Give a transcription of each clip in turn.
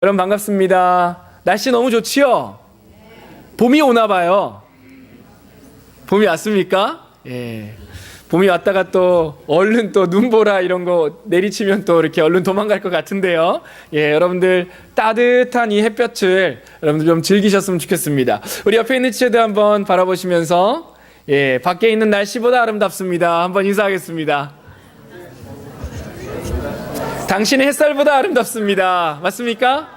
여러분 반갑습니다. 날씨 너무 좋지요? 봄이 오나 봐요. 봄이 왔습니까? 예. 봄이 왔다가 또 얼른 또 눈보라 이런 거 내리치면 또 이렇게 얼른 도망갈 것 같은데요. 예, 여러분들 따뜻한 이 햇볕을 여러분들 좀 즐기셨으면 좋겠습니다. 우리 옆에 있는 지체들 한번 바라보시면서 예, 밖에 있는 날씨보다 아름답습니다. 한번 인사하겠습니다. 당신의 햇살보다 아름답습니다. 맞습니까?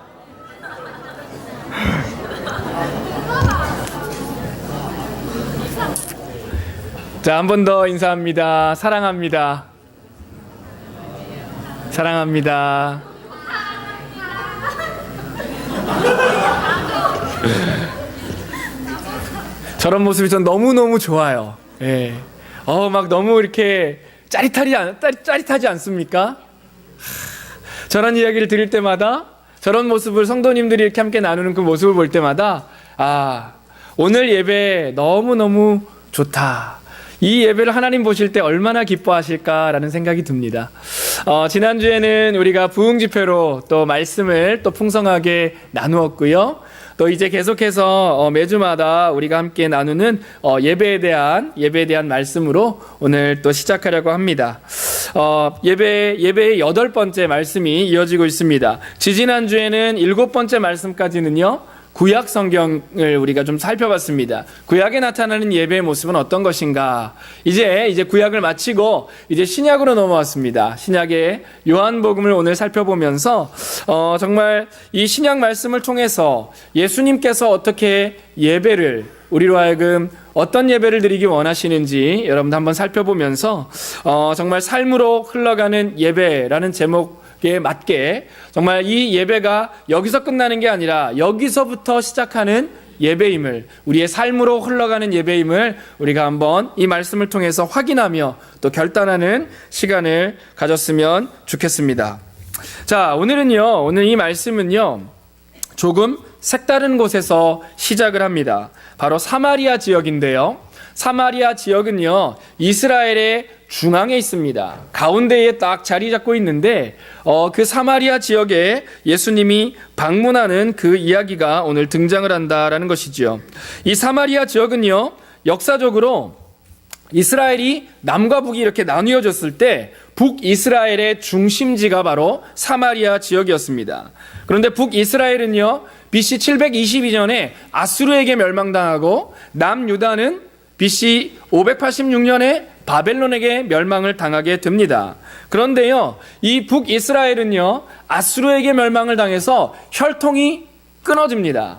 자, 한 번 더 인사합니다. 사랑합니다. 사랑합니다. 저런 모습이 전 너무너무 좋아요. 예. 막 너무 이렇게 짜릿하지 않습니까? 저런 이야기를 들을 때마다, 저런 모습을 성도님들이 이렇게 함께 나누는 그 모습을 볼 때마다, 오늘 예배 너무너무 좋다. 이 예배를 하나님 보실 때 얼마나 기뻐하실까라는 생각이 듭니다. 지난주에는 우리가 부흥 집회로 또 말씀을 또 풍성하게 나누었고요. 또 이제 계속해서 매주마다 우리가 함께 나누는 예배에 대한 말씀으로 오늘 또 시작하려고 합니다. 예배의 8번째 말씀이 이어지고 있습니다. 지지난주에는 7번째 말씀까지는요, 구약 성경을 우리가 좀 살펴봤습니다. 구약에 나타나는 예배의 모습은 어떤 것인가? 이제 구약을 마치고 이제 신약으로 넘어왔습니다. 신약의 요한복음을 오늘 살펴보면서 정말 이 신약 말씀을 통해서 예수님께서 어떻게 예배를 우리로 하여금 어떤 예배를 드리기 원하시는지 여러분들 한번 살펴보면서 정말 삶으로 흘러가는 예배라는 제목에 맞게 정말 이 예배가 여기서 끝나는 게 아니라 여기서부터 시작하는 예배임을, 우리의 삶으로 흘러가는 예배임을 우리가 한번 이 말씀을 통해서 확인하며 또 결단하는 시간을 가졌으면 좋겠습니다. 자, 오늘 이 말씀은요, 조금 색다른 곳에서 시작을 합니다. 바로 사마리아 지역인데요. 사마리아 지역은요, 이스라엘의 중앙에 있습니다. 가운데에 딱 자리 잡고 있는데 그 사마리아 지역에 예수님이 방문하는 그 이야기가 오늘 등장을 한다라는 것이죠. 이 사마리아 지역은요, 역사적으로 이스라엘이 남과 북이 이렇게 나뉘어졌을 때 북이스라엘의 중심지가 바로 사마리아 지역이었습니다. 그런데 북이스라엘은요, BC 722년에 아수르에게 멸망당하고 남유다는 BC 586년에 바벨론에게 멸망을 당하게 됩니다. 그런데요, 이 북이스라엘은요, 아수르에게 멸망을 당해서 혈통이 끊어집니다.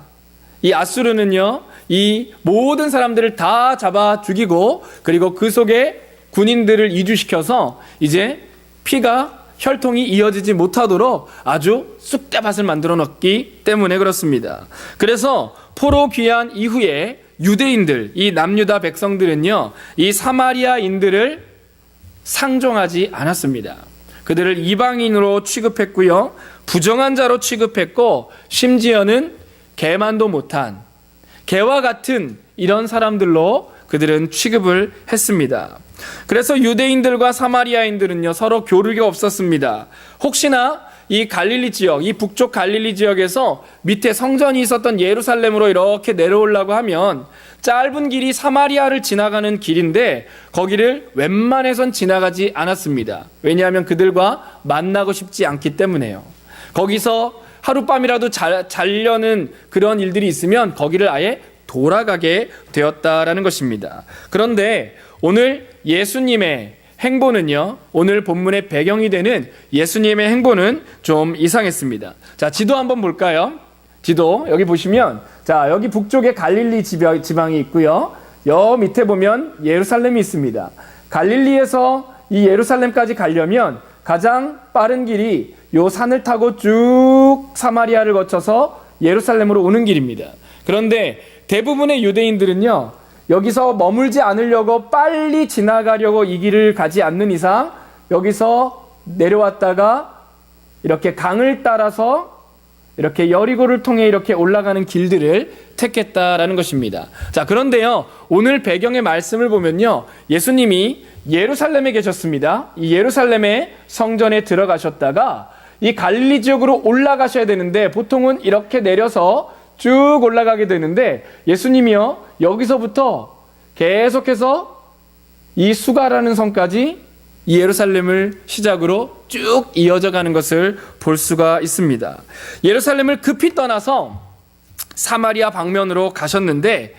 이 아수르는요, 이 모든 사람들을 다 잡아 죽이고, 그리고 그 속에 군인들을 이주시켜서 이제 혈통이 이어지지 못하도록 아주 쑥대밭을 만들어 놓기 때문에 그렇습니다. 그래서 포로 귀환 이후에 유대인들, 이 남유다 백성들은요, 이 사마리아인들을 상종하지 않았습니다. 그들을 이방인으로 취급했고요, 부정한 자로 취급했고, 심지어는 개만도 못한, 개와 같은 이런 사람들로 그들은 취급을 했습니다. 그래서 유대인들과 사마리아인들은요, 서로 교류가 없었습니다. 혹시나 이 갈릴리 지역, 이 북쪽 갈릴리 지역에서 밑에 성전이 있었던 예루살렘으로 이렇게 내려오려고 하면 짧은 길이 사마리아를 지나가는 길인데 거기를 웬만해선 지나가지 않았습니다. 왜냐하면 그들과 만나고 싶지 않기 때문에요. 거기서 하룻밤이라도 자려는 그런 일들이 있으면 거기를 아예 돌아가게 되었다라는 것입니다. 그런데 오늘 예수님의 행보는요, 오늘 본문의 배경이 되는 예수님의 행보는 좀 이상했습니다. 자, 지도 한번 볼까요? 지도 여기 보시면, 자, 여기 북쪽에 갈릴리 지방이 있고요, 여 밑에 보면 예루살렘이 있습니다. 갈릴리에서 이 예루살렘까지 가려면 가장 빠른 길이 요 산을 타고 쭉 사마리아를 거쳐서 예루살렘으로 오는 길입니다. 그런데 대부분의 유대인들은요, 여기서 머물지 않으려고 빨리 지나가려고 이 길을 가지 않는 이상 여기서 내려왔다가 이렇게 강을 따라서 이렇게 여리고를 통해 이렇게 올라가는 길들을 택했다라는 것입니다. 자, 그런데요, 오늘 배경의 말씀을 보면요, 예수님이 예루살렘에 계셨습니다. 이 예루살렘의 성전에 들어가셨다가 이 갈릴리 지역으로 올라가셔야 되는데 보통은 이렇게 내려서 쭉 올라가게 되는데 예수님이요 여기서부터 계속해서 이 수가라는 성까지 이 예루살렘을 시작으로 쭉 이어져 가는 것을 볼 수가 있습니다. 예루살렘을 급히 떠나서 사마리아 방면으로 가셨는데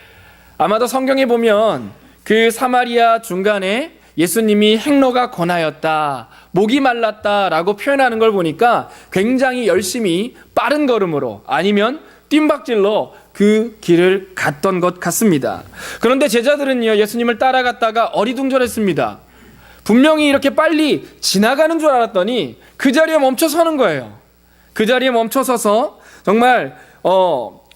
아마도 성경에 보면 그 사마리아 중간에 예수님이 행로가 권하였다, 목이 말랐다라고 표현하는 걸 보니까 굉장히 열심히 빠른 걸음으로 아니면 뜀박질로 그 길을 갔던 것 같습니다. 그런데 제자들은요 예수님을 따라갔다가 어리둥절했습니다. 분명히 이렇게 빨리 지나가는 줄 알았더니 그 자리에 멈춰 서는 거예요. 그 자리에 멈춰 서서 정말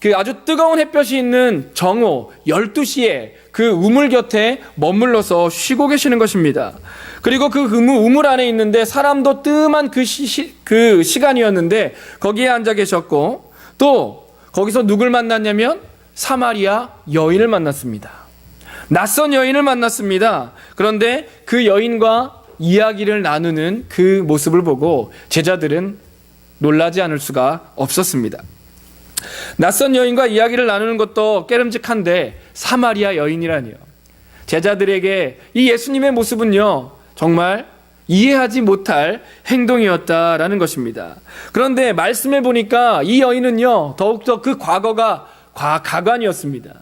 그 아주 뜨거운 햇볕이 있는 정오 12시에 그 우물 곁에 머물러서 쉬고 계시는 것입니다. 그리고 그 우물 안에 있는데 사람도 뜸한 그 시간이었는데 거기에 앉아 계셨고 또 거기서 누굴 만났냐면 사마리아 여인을 만났습니다. 낯선 여인을 만났습니다. 그런데 그 여인과 이야기를 나누는 그 모습을 보고 제자들은 놀라지 않을 수가 없었습니다. 낯선 여인과 이야기를 나누는 것도 깨름직한데 사마리아 여인이라니요. 제자들에게 이 예수님의 모습은요 정말 이해하지 못할 행동이었다라는 것입니다. 그런데 말씀을 보니까 이 여인은요 더욱더 그 과거가 가관이었습니다.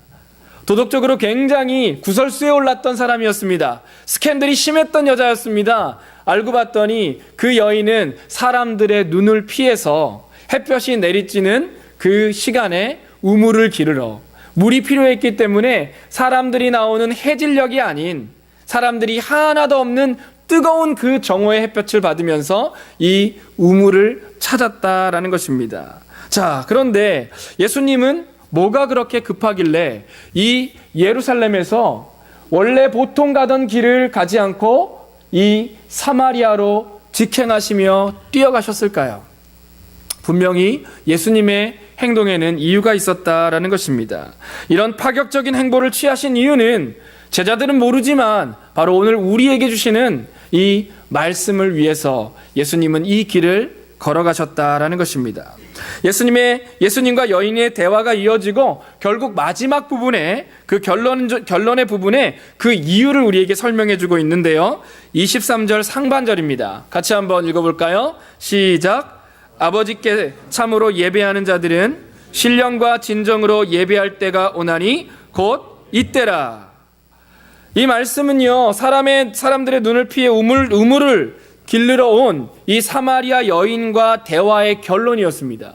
도덕적으로 굉장히 구설수에 올랐던 사람이었습니다. 스캔들이 심했던 여자였습니다. 알고 봤더니 그 여인은 사람들의 눈을 피해서 햇볕이 내리쬐는 그 시간에 우물을 기르러 물이 필요했기 때문에 사람들이 나오는 해질녘이 아닌 사람들이 하나도 없는 뜨거운 그 정오의 햇볕을 받으면서 이 우물을 찾았다라는 것입니다. 자, 그런데 예수님은 뭐가 그렇게 급하길래 이 예루살렘에서 원래 보통 가던 길을 가지 않고 이 사마리아로 직행하시며 뛰어가셨을까요? 분명히 예수님의 행동에는 이유가 있었다라는 것입니다. 이런 파격적인 행보를 취하신 이유는 제자들은 모르지만 바로 오늘 우리에게 주시는 이 말씀을 위해서 예수님은 이 길을 걸어가셨다라는 것입니다. 예수님과 여인의 대화가 이어지고 결국 마지막 부분에 그 결론의 부분에 그 이유를 우리에게 설명해 주고 있는데요. 23절 상반절입니다. 같이 한번 읽어볼까요? 시작. 아버지께 참으로 예배하는 자들은 신령과 진정으로 예배할 때가 오나니 곧 이때라. 이 말씀은요 사람들의 눈을 피해 우물을 길르러 온 이 사마리아 여인과 대화의 결론이었습니다.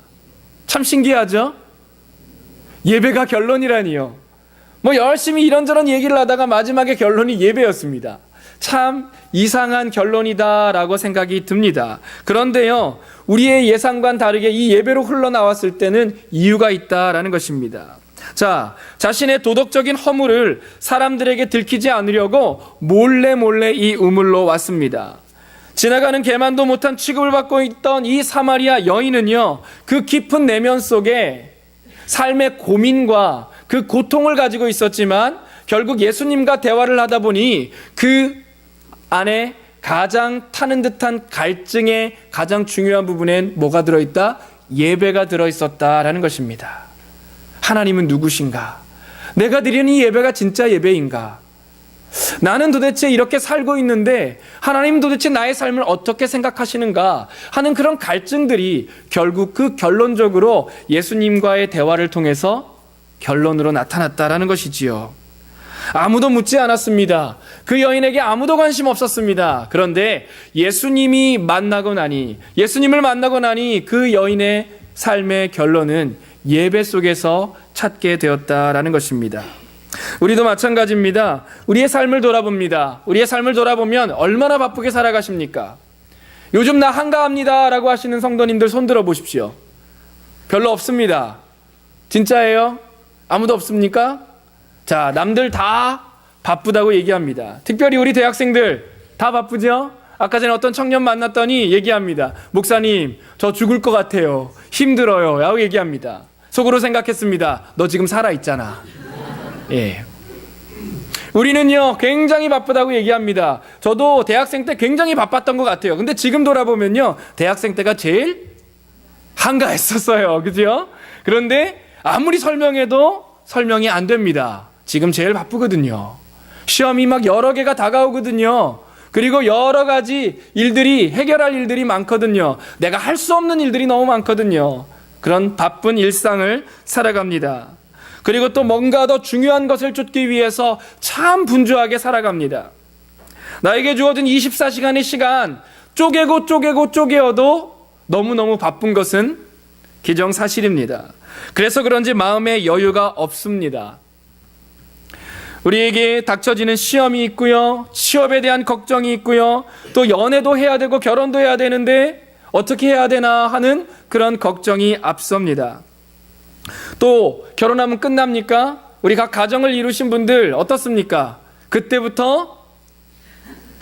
참 신기하죠? 예배가 결론이라니요. 뭐 열심히 이런저런 얘기를 하다가 마지막에 결론이 예배였습니다. 참 이상한 결론이다라고 생각이 듭니다. 그런데요 우리의 예상과는 다르게 이 예배로 흘러나왔을 때는 이유가 있다라는 것입니다. 자, 자신의 도덕적인 허물을 사람들에게 들키지 않으려고 몰래 이 우물로 왔습니다. 지나가는 개만도 못한 취급을 받고 있던 이 사마리아 여인은요 그 깊은 내면 속에 삶의 고민과 그 고통을 가지고 있었지만 결국 예수님과 대화를 하다 보니 그 안에 가장 타는 듯한 갈증의 가장 중요한 부분엔 뭐가 들어있다? 예배가 들어있었다라는 것입니다. 하나님은 누구신가? 내가 드리는 이 예배가 진짜 예배인가? 나는 도대체 이렇게 살고 있는데 하나님 도대체 나의 삶을 어떻게 생각하시는가 하는 그런 갈증들이 결국 그 결론적으로 예수님과의 대화를 통해서 결론으로 나타났다라는 것이지요. 아무도 묻지 않았습니다. 그 여인에게 아무도 관심 없었습니다. 그런데 예수님을 만나고 나니 그 여인의 삶의 결론은 예배 속에서 찾게 되었다라는 것입니다. 우리도 마찬가지입니다. 우리의 삶을 돌아봅니다. 우리의 삶을 돌아보면 얼마나 바쁘게 살아가십니까? 요즘 나 한가합니다 라고 하시는 성도님들 손 들어 보십시오. 별로 없습니다. 진짜예요? 아무도 없습니까? 자, 남들 다 바쁘다고 얘기합니다. 특별히 우리 대학생들 다 바쁘죠? 아까 전에 어떤 청년 만났더니 얘기합니다. 목사님, 저 죽을 것 같아요. 힘들어요. 라고 얘기합니다. 속으로 생각했습니다. 너 지금 살아있잖아. 예. 우리는요 굉장히 바쁘다고 얘기합니다. 저도 대학생 때 굉장히 바빴던 것 같아요. 근데 지금 돌아보면요 대학생 때가 제일 한가했었어요. 그죠? 그런데 아무리 설명해도 설명이 안 됩니다. 지금 제일 바쁘거든요. 시험이 막 여러 개가 다가오거든요. 그리고 여러 가지 일들이, 해결할 일들이 많거든요. 내가 할 수 없는 일들이 너무 많거든요. 그런 바쁜 일상을 살아갑니다. 그리고 또 뭔가 더 중요한 것을 쫓기 위해서 참 분주하게 살아갑니다. 나에게 주어진 24시간의 시간 쪼개어도 너무너무 바쁜 것은 기정사실입니다. 그래서 그런지 마음에 여유가 없습니다. 우리에게 닥쳐지는 시험이 있고요. 취업에 대한 걱정이 있고요. 또 연애도 해야 되고 결혼도 해야 되는데 어떻게 해야 되나 하는 그런 걱정이 앞섭니다. 또 결혼하면 끝납니까? 우리 각 가정을 이루신 분들 어떻습니까? 그때부터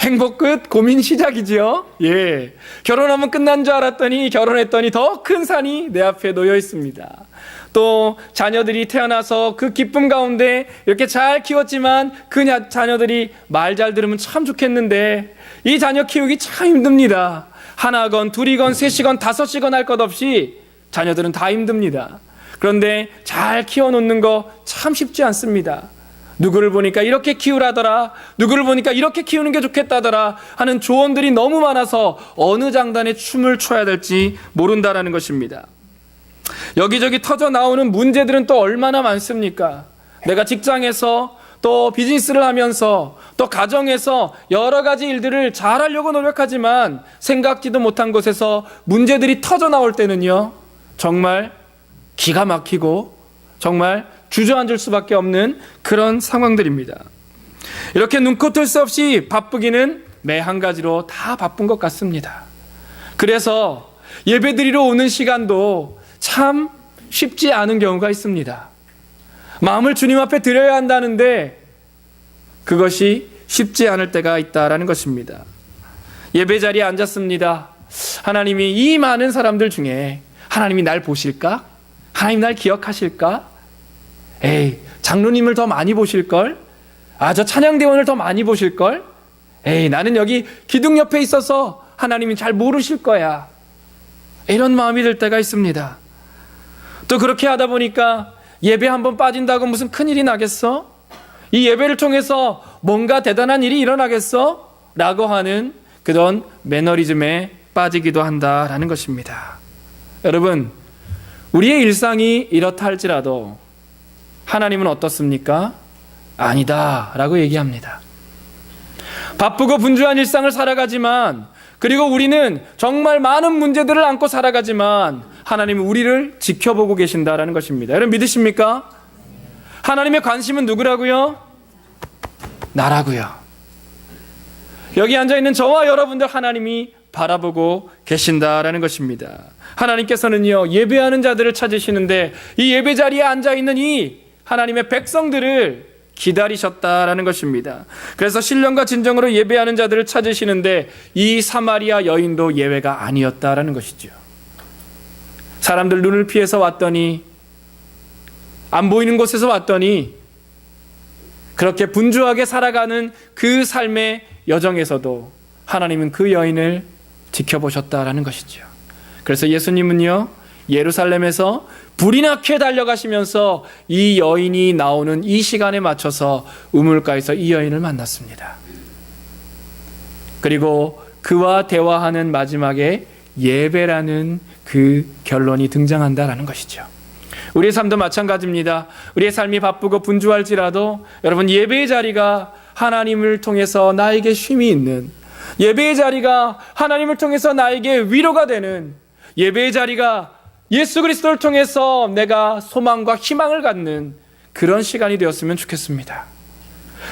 행복 끝, 고민 시작이지요. 예. 결혼하면 끝난 줄 알았더니 결혼했더니 더 큰 산이 내 앞에 놓여 있습니다. 또 자녀들이 태어나서 그 기쁨 가운데 이렇게 잘 키웠지만 그 자녀들이 말 잘 들으면 참 좋겠는데 이 자녀 키우기 참 힘듭니다. 하나건 둘이건 셋이건 다섯이건 할 것 없이 자녀들은 다 힘듭니다. 그런데 잘 키워놓는 거 참 쉽지 않습니다. 누구를 보니까 이렇게 키우라더라, 누구를 보니까 이렇게 키우는 게 좋겠다더라 하는 조언들이 너무 많아서 어느 장단에 춤을 춰야 될지 모른다라는 것입니다. 여기저기 터져 나오는 문제들은 또 얼마나 많습니까? 내가 직장에서 또 비즈니스를 하면서 또 가정에서 여러 가지 일들을 잘하려고 노력하지만 생각지도 못한 곳에서 문제들이 터져 나올 때는요 정말 기가 막히고 정말 주저앉을 수밖에 없는 그런 상황들입니다. 이렇게 눈코 뜰 새 없이 바쁘기는 매 한 가지로 다 바쁜 것 같습니다. 그래서 예배드리러 오는 시간도 참 쉽지 않은 경우가 있습니다. 마음을 주님 앞에 드려야 한다는데 그것이 쉽지 않을 때가 있다라는 것입니다. 예배 자리에 앉았습니다. 하나님이 이 많은 사람들 중에 하나님이 날 보실까? 하나님 날 기억하실까? 에이, 장로님을 더 많이 보실걸? 저 찬양대원을 더 많이 보실걸? 에이, 나는 여기 기둥 옆에 있어서 하나님이 잘 모르실 거야. 이런 마음이 들 때가 있습니다. 또 그렇게 하다 보니까 예배 한번 빠진다고 무슨 큰일이 나겠어? 이 예배를 통해서 뭔가 대단한 일이 일어나겠어? 라고 하는 그런 매너리즘에 빠지기도 한다라는 것입니다. 여러분, 우리의 일상이 이렇다 할지라도 하나님은 어떻습니까? 아니다 라고 얘기합니다. 바쁘고 분주한 일상을 살아가지만 그리고 우리는 정말 많은 문제들을 안고 살아가지만 하나님은 우리를 지켜보고 계신다라는 것입니다. 여러분 믿으십니까? 하나님의 관심은 누구라고요? 나라고요. 여기 앉아있는 저와 여러분들 하나님이 바라보고 계신다라는 것입니다. 하나님께서는요 예배하는 자들을 찾으시는데 이 예배 자리에 앉아있는 이 하나님의 백성들을 기다리셨다라는 것입니다. 그래서 신령과 진정으로 예배하는 자들을 찾으시는데 이 사마리아 여인도 예외가 아니었다라는 것이죠. 사람들 눈을 피해서 왔더니 안 보이는 곳에서 왔더니 그렇게 분주하게 살아가는 그 삶의 여정에서도 하나님은 그 여인을 지켜보셨다라는 것이죠. 그래서 예수님은요 예루살렘에서 불이 나게 달려가시면서 이 여인이 나오는 이 시간에 맞춰서 우물가에서 이 여인을 만났습니다. 그리고 그와 대화하는 마지막에 예배라는 그 결론이 등장한다라는 것이죠. 우리의 삶도 마찬가지입니다. 우리의 삶이 바쁘고 분주할지라도 여러분 예배의 자리가 하나님을 통해서 나에게 쉼이 있는, 예배의 자리가 하나님을 통해서 나에게 위로가 되는, 예배의 자리가 예수 그리스도를 통해서 내가 소망과 희망을 갖는 그런 시간이 되었으면 좋겠습니다.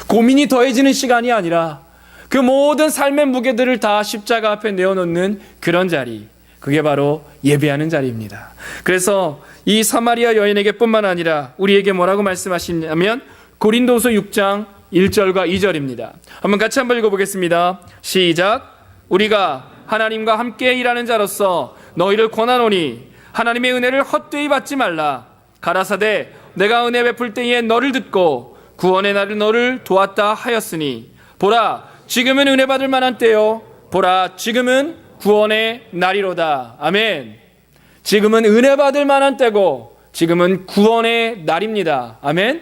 고민이 더해지는 시간이 아니라 그 모든 삶의 무게들을 다 십자가 앞에 내어놓는 그런 자리, 그게 바로 예배하는 자리입니다. 그래서 이 사마리아 여인에게 뿐만 아니라 우리에게 뭐라고 말씀하시냐면 고린도후서 6장 1절과 2절입니다. 한번 같이 한번 읽어보겠습니다. 시작. 우리가 하나님과 함께 일하는 자로서 너희를 권하노니 하나님의 은혜를 헛되이 받지 말라. 가라사대 내가 은혜 베풀 때에 너를 듣고 구원의 날을 너를 도왔다 하였으니 보라 지금은 은혜 받을 만한 때요 보라 지금은 구원의 날이로다. 아멘. 지금은 은혜 받을 만한 때고 지금은 구원의 날입니다. 아멘.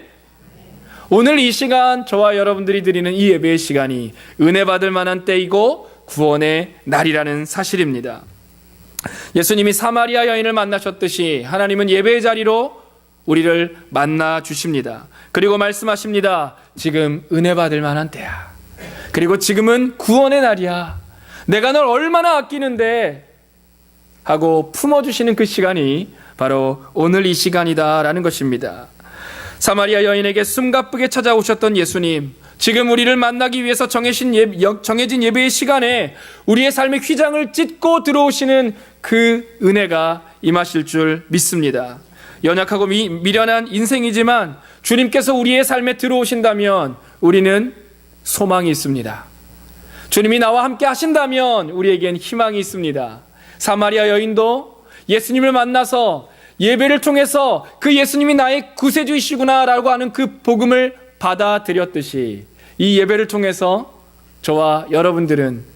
오늘 이 시간 저와 여러분들이 드리는 이 예배의 시간이 은혜 받을 만한 때이고 구원의 날이라는 사실입니다. 예수님이 사마리아 여인을 만나셨듯이 하나님은 예배의 자리로 우리를 만나 주십니다. 그리고 말씀하십니다. 지금 은혜 받을 만한 때야. 그리고 지금은 구원의 날이야. 내가 널 얼마나 아끼는데 하고 품어주시는 그 시간이 바로 오늘 이 시간이다라는 것입니다. 사마리아 여인에게 숨가쁘게 찾아오셨던 예수님, 지금 우리를 만나기 위해서 정해진 예배의 시간에 우리의 삶의 휘장을 찢고 들어오시는 그 은혜가 임하실 줄 믿습니다. 연약하고 미련한 인생이지만 주님께서 우리의 삶에 들어오신다면 우리는 소망이 있습니다. 주님이 나와 함께 하신다면 우리에겐 희망이 있습니다. 사마리아 여인도 예수님을 만나서 예배를 통해서 그 예수님이 나의 구세주이시구나 라고 하는 그 복음을 받아들였듯이 이 예배를 통해서 저와 여러분들은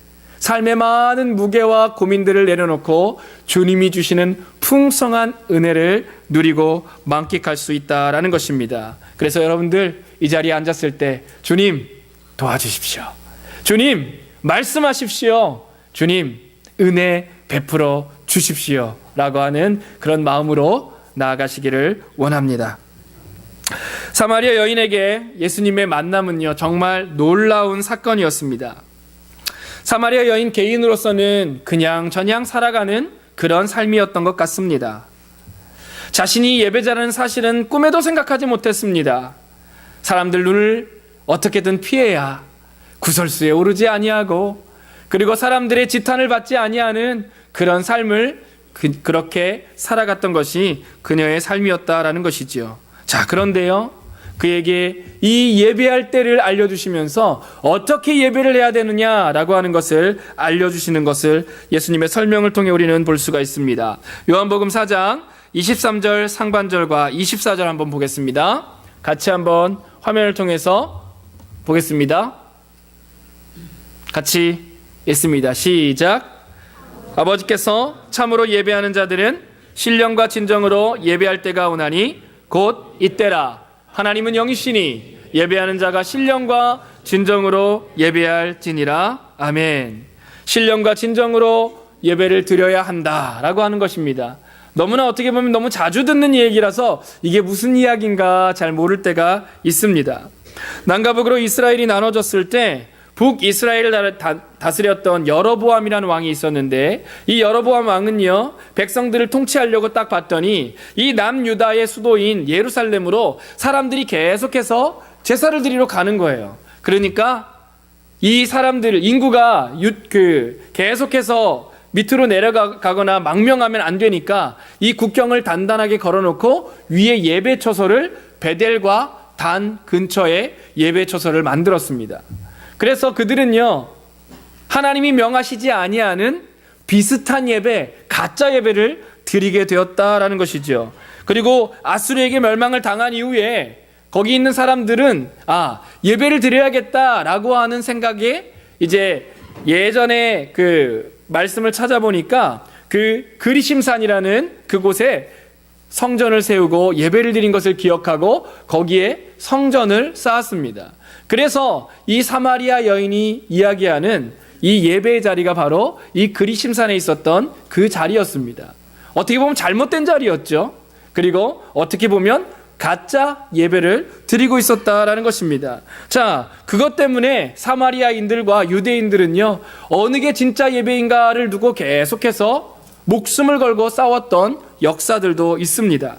삶의 많은 무게와 고민들을 내려놓고 주님이 주시는 풍성한 은혜를 누리고 만끽할 수 있다라는 것입니다. 그래서 여러분들 이 자리에 앉았을 때 주님 도와주십시오. 주님 말씀하십시오. 주님 은혜 베풀어 주십시오 라고 하는 그런 마음으로 나아가시기를 원합니다. 사마리아 여인에게 예수님의 만남은요 정말 놀라운 사건이었습니다. 사마리아 여인 개인으로서는 그냥 저냥 살아가는 그런 삶이었던 것 같습니다. 자신이 예배자라는 사실은 꿈에도 생각하지 못했습니다. 사람들 눈을 어떻게든 피해야 구설수에 오르지 아니하고 그리고 사람들의 지탄을 받지 아니하는 그런 삶을 그렇게 살아갔던 것이 그녀의 삶이었다라는 것이지요. 자, 그런데요 그에게 이 예배할 때를 알려주시면서 어떻게 예배를 해야 되느냐라고 하는 것을 알려주시는 것을 예수님의 설명을 통해 우리는 볼 수가 있습니다. 요한복음 4장 23절 상반절과 24절 한번 보겠습니다. 같이 한번 화면을 통해서 보겠습니다. 같이 읽습니다. 시작. 아버지께서 참으로 예배하는 자들은 신령과 진정으로 예배할 때가 오나니 곧 이때라. 하나님은 영이시니 예배하는 자가 신령과 진정으로 예배할지니라. 아멘. 신령과 진정으로 예배를 드려야 한다라고 하는 것입니다. 너무나 어떻게 보면 너무 자주 듣는 얘기라서 이게 무슨 이야기인가 잘 모를 때가 있습니다. 남과 북으로 이스라엘이 나눠졌을 때 북이스라엘을 다스렸던 여로보암이라는 왕이 있었는데 이 여로보암 왕은요 백성들을 통치하려고 딱 봤더니 이 남유다의 수도인 예루살렘으로 사람들이 계속해서 제사를 드리러 가는 거예요. 그러니까 이 사람들 인구가 계속해서 밑으로 내려가거나 망명하면 안 되니까 이 국경을 단단하게 걸어놓고 위에 예배처소를 베델과 단 근처에 예배처소를 만들었습니다. 그래서 그들은요 하나님이 명하시지 아니하는 비슷한 예배, 가짜 예배를 드리게 되었다라는 것이죠. 그리고 아수르에게 멸망을 당한 이후에 거기 있는 사람들은 예배를 드려야겠다라고 하는 생각에 이제 예전에 그 말씀을 찾아보니까 그 그리심산이라는 그곳에 성전을 세우고 예배를 드린 것을 기억하고 거기에 성전을 쌓았습니다. 그래서 이 사마리아 여인이 이야기하는 이 예배의 자리가 바로 이 그리심산에 있었던 그 자리였습니다. 어떻게 보면 잘못된 자리였죠. 그리고 어떻게 보면 가짜 예배를 드리고 있었다라는 것입니다. 자, 그것 때문에 사마리아인들과 유대인들은요 어느 게 진짜 예배인가를 두고 계속해서 목숨을 걸고 싸웠던 역사들도 있습니다.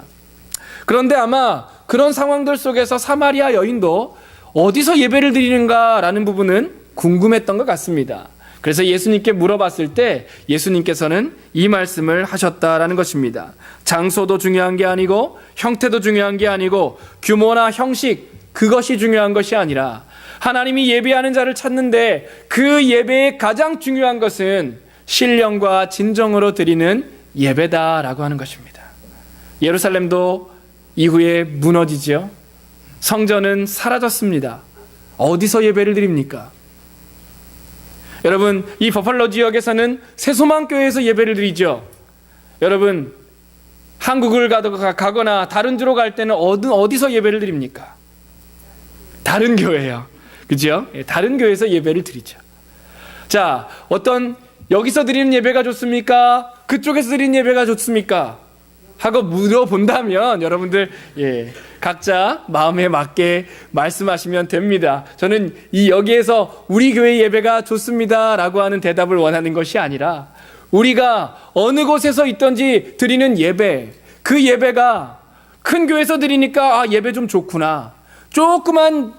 그런데 아마 그런 상황들 속에서 사마리아 여인도 어디서 예배를 드리는가라는 부분은 궁금했던 것 같습니다. 그래서 예수님께 물어봤을 때 예수님께서는 이 말씀을 하셨다라는 것입니다. 장소도 중요한 게 아니고 형태도 중요한 게 아니고 규모나 형식 그것이 중요한 것이 아니라 하나님이 예배하는 자를 찾는데 그 예배의 가장 중요한 것은 신령과 진정으로 드리는 예배다라고 하는 것입니다. 예루살렘도 이후에 무너지죠. 성전은 사라졌습니다. 어디서 예배를 드립니까? 여러분, 이 버팔로 지역에서는 새소망교회에서 예배를 드리죠. 여러분, 한국을 가거나 다른 주로 갈 때는 어디서 예배를 드립니까? 다른 교회요. 그죠? 다른 교회에서 예배를 드리죠. 자, 여기서 드리는 예배가 좋습니까? 그쪽에서 드리는 예배가 좋습니까? 하고 물어본다면 여러분들 각자 마음에 맞게 말씀하시면 됩니다. 저는 여기에서 우리 교회 예배가 좋습니다 라고 하는 대답을 원하는 것이 아니라 우리가 어느 곳에서 있든지 드리는 예배, 그 예배가 큰 교회에서 드리니까 예배 좀 좋구나, 조그만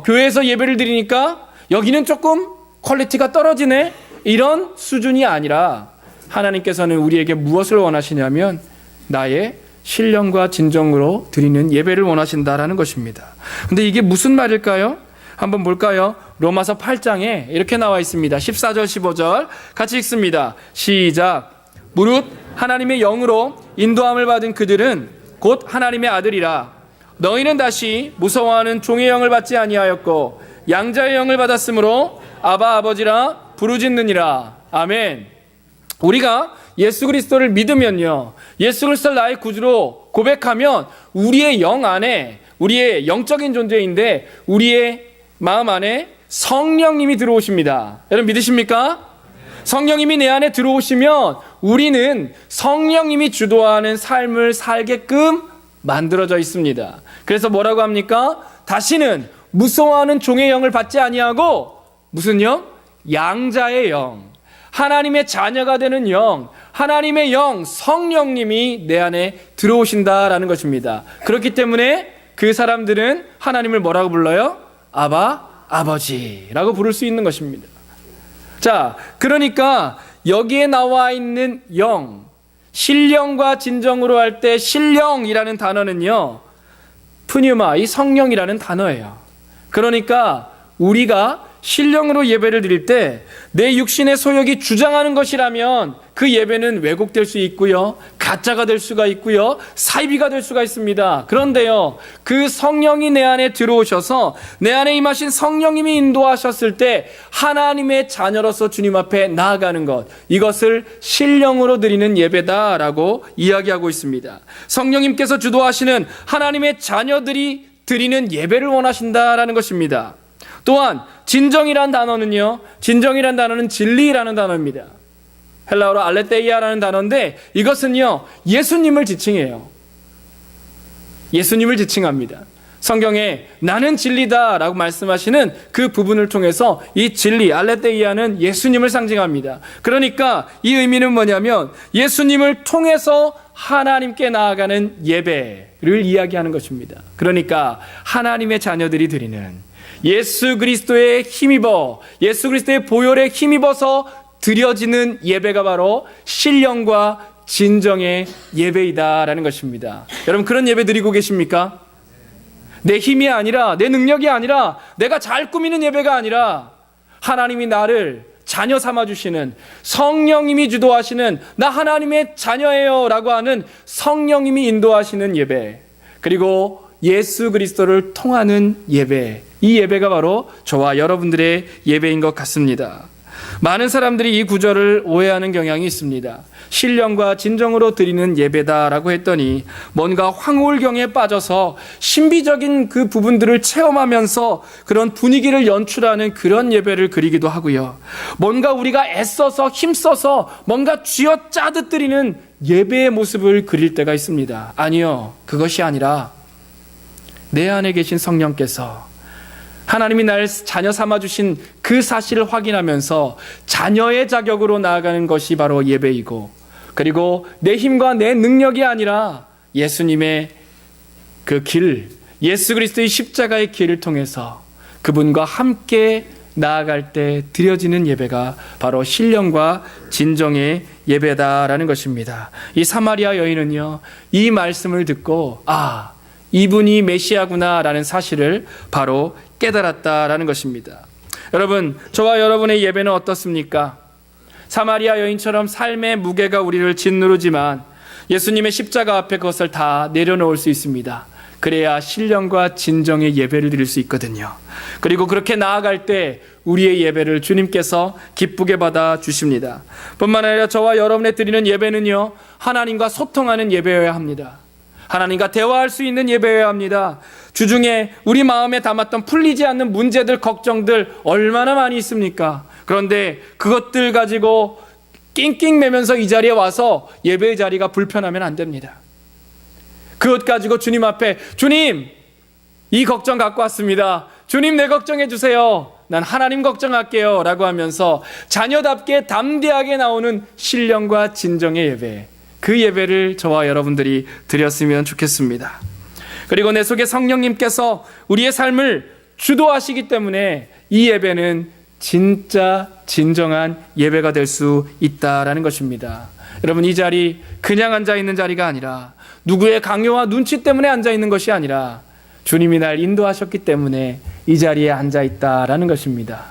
교회에서 예배를 드리니까 여기는 조금 퀄리티가 떨어지네, 이런 수준이 아니라 하나님께서는 우리에게 무엇을 원하시냐면 나의 신령과 진정으로 드리는 예배를 원하신다라는 것입니다. 근데 이게 무슨 말일까요? 한번 볼까요? 로마서 8장에 이렇게 나와 있습니다. 14절 15절 같이 읽습니다. 시작. 무릇 하나님의 영으로 인도함을 받은 그들은 곧 하나님의 아들이라. 너희는 다시 무서워하는 종의 영을 받지 아니하였고 양자의 영을 받았으므로 아바 아버지라 부르짖느니라. 아멘. 우리가 예수 그리스도를 믿으면요, 예수 그리스도를 나의 구주로 고백하면 우리의 영 안에, 우리의 영적인 존재인데 우리의 마음 안에 성령님이 들어오십니다. 여러분 믿으십니까? 성령님이 내 안에 들어오시면 우리는 성령님이 주도하는 삶을 살게끔 만들어져 있습니다. 그래서 뭐라고 합니까? 다시는 무서워하는 종의 영을 받지 아니하고 무슨 영? 양자의 영, 하나님의 자녀가 되는 영, 하나님의 영, 성령님이 내 안에 들어오신다라는 것입니다. 그렇기 때문에 그 사람들은 하나님을 뭐라고 불러요? 아바, 아버지라고 부를 수 있는 것입니다. 자, 그러니까 여기에 나와 있는 영, 신령과 진정으로 할 때 신령이라는 단어는요, 푸뉴마, 이 성령이라는 단어예요. 그러니까 우리가 신령으로 예배를 드릴 때 내 육신의 소욕이 주장하는 것이라면 그 예배는 왜곡될 수 있고요, 가짜가 될 수가 있고요, 사이비가 될 수가 있습니다. 그런데요, 그 성령이 내 안에 들어오셔서 내 안에 임하신 성령님이 인도하셨을 때 하나님의 자녀로서 주님 앞에 나아가는 것, 이것을 신령으로 드리는 예배다라고 이야기하고 있습니다. 성령님께서 주도하시는 하나님의 자녀들이 드리는 예배를 원하신다라는 것입니다. 또한 진정이란 단어는요, 진정이란 단어는 진리라는 단어입니다. 헬라어로 알레테이아라는 단어인데 이것은요, 예수님을 지칭해요. 예수님을 지칭합니다. 성경에 나는 진리다 라고 말씀하시는 그 부분을 통해서 이 진리, 알레테이아는 예수님을 상징합니다. 그러니까 이 의미는 뭐냐면 예수님을 통해서 하나님께 나아가는 예배를 이야기하는 것입니다. 그러니까 하나님의 자녀들이 드리는 예수 그리스도의 힘입어, 예수 그리스도의 보혈에 힘입어서 드려지는 예배가 바로 신령과 진정의 예배이다라는 것입니다. 여러분 그런 예배 드리고 계십니까? 내 힘이 아니라, 내 능력이 아니라, 내가 잘 꾸미는 예배가 아니라 하나님이 나를 자녀 삼아주시는, 성령님이 주도하시는, 나 하나님의 자녀예요 라고 하는 성령님이 인도하시는 예배, 그리고 예수 그리스도를 통하는 예배, 이 예배가 바로 저와 여러분들의 예배인 것 같습니다. 많은 사람들이 이 구절을 오해하는 경향이 있습니다. 신령과 진정으로 드리는 예배다라고 했더니 뭔가 황홀경에 빠져서 신비적인 그 부분들을 체험하면서 그런 분위기를 연출하는 그런 예배를 그리기도 하고요, 뭔가 우리가 애써서 힘써서 뭔가 쥐어짜듯 드리는 예배의 모습을 그릴 때가 있습니다. 아니요, 그것이 아니라 내 안에 계신 성령께서 하나님이 나를 자녀 삼아주신 그 사실을 확인하면서 자녀의 자격으로 나아가는 것이 바로 예배이고, 그리고 내 힘과 내 능력이 아니라 예수님의 그 길, 예수 그리스도의 십자가의 길을 통해서 그분과 함께 나아갈 때 드려지는 예배가 바로 신령과 진정의 예배다라는 것입니다. 이 사마리아 여인은요, 이 말씀을 듣고 이분이 메시아구나라는 사실을 바로 깨달았다라는 것입니다. 여러분, 저와 여러분의 예배는 어떻습니까? 사마리아 여인처럼 삶의 무게가 우리를 짓누르지만 예수님의 십자가 앞에 그것을 다 내려놓을 수 있습니다. 그래야 신령과 진정의 예배를 드릴 수 있거든요. 그리고 그렇게 나아갈 때 우리의 예배를 주님께서 기쁘게 받아 주십니다. 뿐만 아니라 저와 여러분의 드리는 예배는요, 하나님과 소통하는 예배여야 합니다. 하나님과 대화할 수 있는 예배여야 합니다. 주중에 우리 마음에 담았던 풀리지 않는 문제들, 걱정들 얼마나 많이 있습니까? 그런데 그것들 가지고 낑낑매면서 이 자리에 와서 예배의 자리가 불편하면 안 됩니다. 그것 가지고 주님 앞에, 주님, 이 걱정 갖고 왔습니다. 주님, 내 걱정해 주세요. 난 하나님 걱정할게요. 라고 하면서 자녀답게 담대하게 나오는 신령과 진정의 예배, 그 예배를 저와 여러분들이 드렸으면 좋겠습니다. 그리고 내 속에 성령님께서 우리의 삶을 주도하시기 때문에 이 예배는 진짜 진정한 예배가 될 수 있다라는 것입니다. 여러분, 이 자리 그냥 앉아있는 자리가 아니라, 누구의 강요와 눈치 때문에 앉아있는 것이 아니라 주님이 날 인도하셨기 때문에 이 자리에 앉아있다라는 것입니다.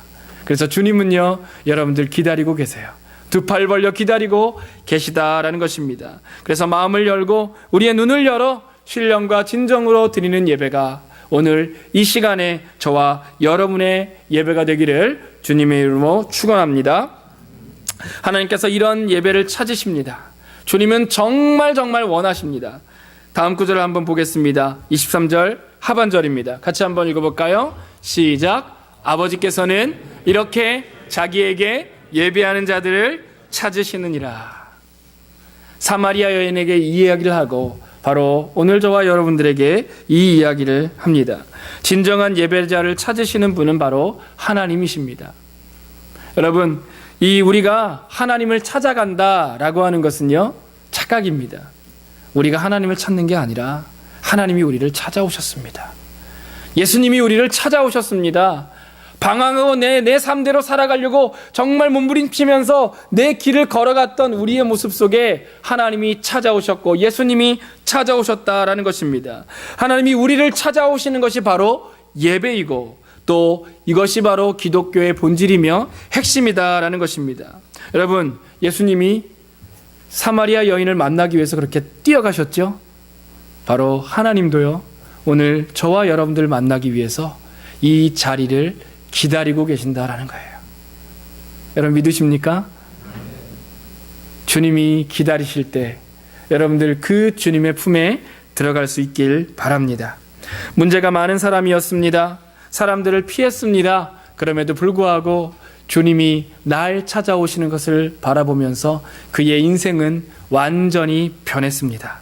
그래서 주님은요, 여러분들 기다리고 계세요. 두 팔 벌려 기다리고 계시다라는 것입니다. 그래서 마음을 열고 우리의 눈을 열어 신령과 진정으로 드리는 예배가 오늘 이 시간에 저와 여러분의 예배가 되기를 주님의 이름으로 축원합니다. 하나님께서 이런 예배를 찾으십니다. 주님은 정말 원하십니다. 다음 구절을 한번 보겠습니다. 23절 하반절입니다. 같이 한번 읽어볼까요? 시작. 아버지께서는 이렇게 자기에게 예배하는 자들을 찾으시느니라. 사마리아 여인에게 이 이야기를 하고 바로 오늘 저와 여러분들에게 이 이야기를 합니다. 진정한 예배자를 찾으시는 분은 바로 하나님이십니다. 여러분, 이 우리가 하나님을 찾아간다라고 하는 것은요, 착각입니다. 우리가 하나님을 찾는 게 아니라 하나님이 우리를 찾아오셨습니다. 예수님이 우리를 찾아오셨습니다. 방황하고 내 삶대로 살아가려고 정말 몸부림치면서 내 길을 걸어갔던 우리의 모습 속에 하나님이 찾아오셨고 예수님이 찾아오셨다라는 것입니다. 하나님이 우리를 찾아오시는 것이 바로 예배이고 또 이것이 바로 기독교의 본질이며 핵심이다라는 것입니다. 여러분, 예수님이 사마리아 여인을 만나기 위해서 그렇게 뛰어가셨죠? 바로 하나님도요, 오늘 저와 여러분들 만나기 위해서 이 자리를 기다리고 계신다라는 거예요. 여러분 믿으십니까? 주님이 기다리실 때 여러분들 그 주님의 품에 들어갈 수 있길 바랍니다. 문제가 많은 사람이었습니다. 사람들을 피했습니다. 그럼에도 불구하고 주님이 날 찾아오시는 것을 바라보면서 그의 인생은 완전히 변했습니다.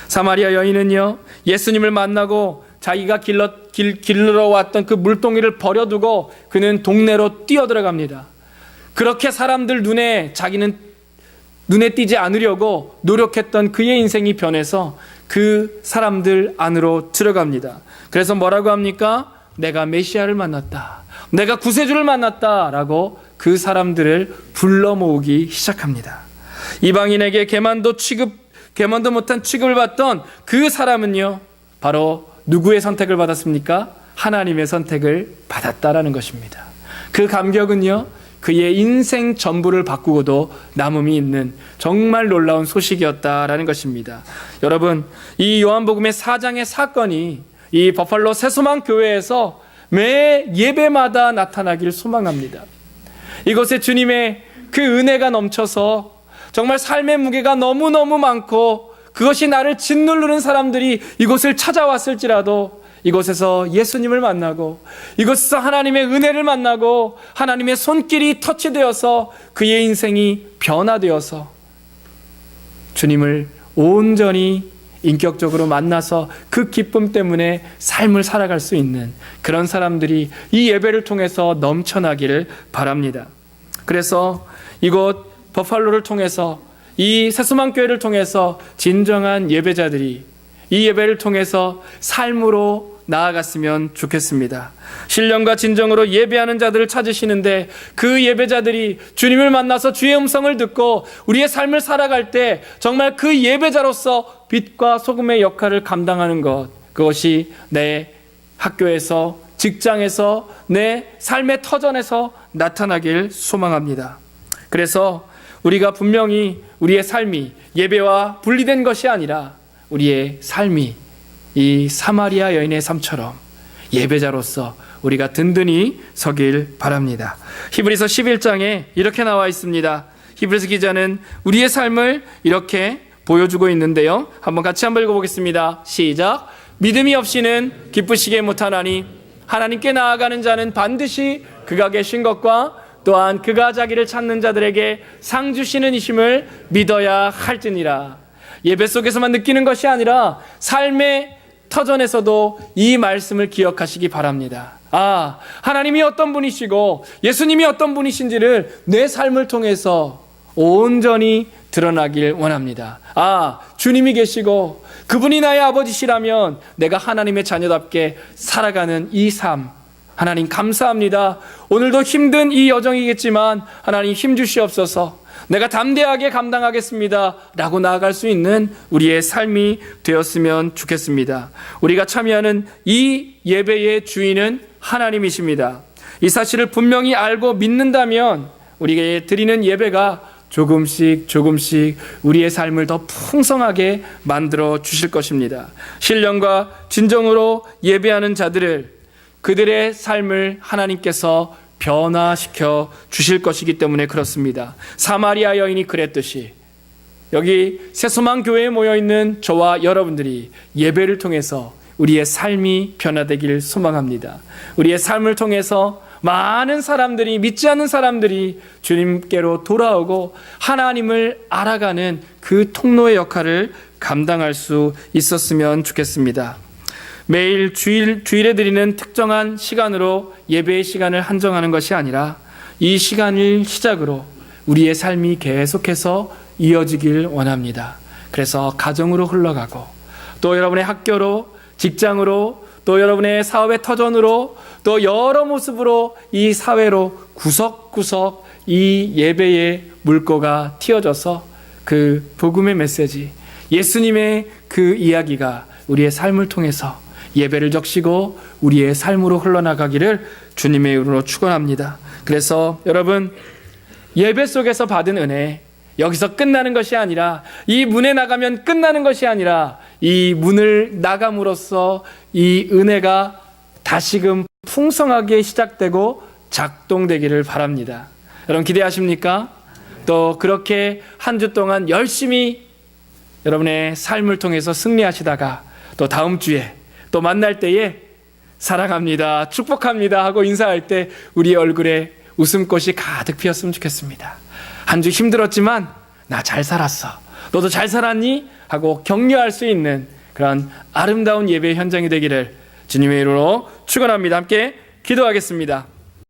사마리아 여인은요, 예수님을 만나고 자기가 길러 왔던 그 물동이를 버려두고 그는 동네로 뛰어들어갑니다. 그렇게 사람들 자기는 눈에 띄지 않으려고 노력했던 그의 인생이 변해서 그 사람들 안으로 들어갑니다. 그래서 뭐라고 합니까? 내가 메시아를 만났다, 내가 구세주를 만났다 라고 그 사람들을 불러 모으기 시작합니다. 이방인에게 개만도 못한 취급을 받던 그 사람은요, 바로 누구의 선택을 받았습니까? 하나님의 선택을 받았다라는 것입니다. 그 감격은요, 그의 인생 전부를 바꾸고도 남음이 있는 정말 놀라운 소식이었다라는 것입니다. 여러분, 이 요한복음의 4장의 사건이 이 버팔로 새소망 교회에서 매 예배마다 나타나길 소망합니다. 이곳에 주님의 그 은혜가 넘쳐서 정말 삶의 무게가 너무너무 많고 그것이 나를 짓누르는 사람들이 이곳을 찾아왔을지라도 이곳에서 예수님을 만나고 이곳에서 하나님의 은혜를 만나고 하나님의 손길이 터치되어서 그의 인생이 변화되어서 주님을 온전히 인격적으로 만나서 그 기쁨 때문에 삶을 살아갈 수 있는 그런 사람들이 이 예배를 통해서 넘쳐나기를 바랍니다. 그래서 이곳 버팔로를 통해서 이 새소망교회를 통해서 진정한 예배자들이 이 예배를 통해서 삶으로 나아갔으면 좋겠습니다. 신령과 진정으로 예배하는 자들을 찾으시는데 그 예배자들이 주님을 만나서 주의 음성을 듣고 우리의 삶을 살아갈 때 정말 그 예배자로서 빛과 소금의 역할을 감당하는 것, 그것이 내 학교에서, 직장에서, 내 삶의 터전에서 나타나길 소망합니다. 그래서 우리가 분명히 우리의 삶이 예배와 분리된 것이 아니라 우리의 삶이 이 사마리아 여인의 삶처럼 예배자로서 우리가 든든히 서길 바랍니다. 히브리서 11장에 이렇게 나와 있습니다. 히브리서 기자는 우리의 삶을 이렇게 보여주고 있는데요. 한번 읽어보겠습니다. 시작. 믿음이 없이는 기쁘시게 못하나니 하나님께 나아가는 자는 반드시 그가 계신 것과 또한 그가 자기를 찾는 자들에게 상 주시는 이심을 믿어야 할지니라. 예배 속에서만 느끼는 것이 아니라 삶의 터전에서도 이 말씀을 기억하시기 바랍니다. 하나님이 어떤 분이시고 예수님이 어떤 분이신지를 내 삶을 통해서 온전히 드러나길 원합니다. 주님이 계시고 그분이 나의 아버지시라면 내가 하나님의 자녀답게 살아가는 이 삶, 하나님 감사합니다. 오늘도 힘든 이 여정이겠지만 하나님 힘 주시옵소서. 내가 담대하게 감당하겠습니다 라고 나아갈 수 있는 우리의 삶이 되었으면 좋겠습니다. 우리가 참여하는 이 예배의 주인은 하나님이십니다. 이 사실을 분명히 알고 믿는다면 우리가 드리는 예배가 조금씩 우리의 삶을 더 풍성하게 만들어 주실 것입니다. 신령과 진정으로 예배하는 자들을, 그들의 삶을 하나님께서 변화시켜 주실 것이기 때문에 그렇습니다. 사마리아 여인이 그랬듯이 여기 새소망 교회에 모여있는 저와 여러분들이 예배를 통해서 우리의 삶이 변화되길 소망합니다. 우리의 삶을 통해서 많은 사람들이, 믿지 않는 사람들이 주님께로 돌아오고 하나님을 알아가는 그 통로의 역할을 감당할 수 있었으면 좋겠습니다. 매일 주일에 드리는 특정한 시간으로 예배의 시간을 한정하는 것이 아니라 이 시간을 시작으로 우리의 삶이 계속해서 이어지길 원합니다. 그래서 가정으로 흘러가고 또 여러분의 학교로, 직장으로, 또 여러분의 사업의 터전으로, 또 여러 모습으로 이 사회로 구석구석 이 예배의 물꼬가 튀어져서 그 복음의 메시지, 예수님의 그 이야기가 우리의 삶을 통해서 예배를 적시고 우리의 삶으로 흘러나가기를 주님의 이름으로 축원합니다. 그래서 여러분, 예배 속에서 받은 은혜, 여기서 끝나는 것이 아니라, 이 문에 나가면 끝나는 것이 아니라 이 문을 나감으로써 이 은혜가 다시금 풍성하게 시작되고 작동되기를 바랍니다. 여러분 기대하십니까? 또 그렇게 한 주 동안 열심히 여러분의 삶을 통해서 승리하시다가 또 다음 주에 또 만날 때에 사랑합니다, 축복합니다 하고 인사할 때 우리 얼굴에 웃음꽃이 가득 피었으면 좋겠습니다. 한 주 힘들었지만 나 잘 살았어, 너도 잘 살았니? 하고 격려할 수 있는 그런 아름다운 예배 현장이 되기를 주님의 이름으로 축원합니다. 함께 기도하겠습니다.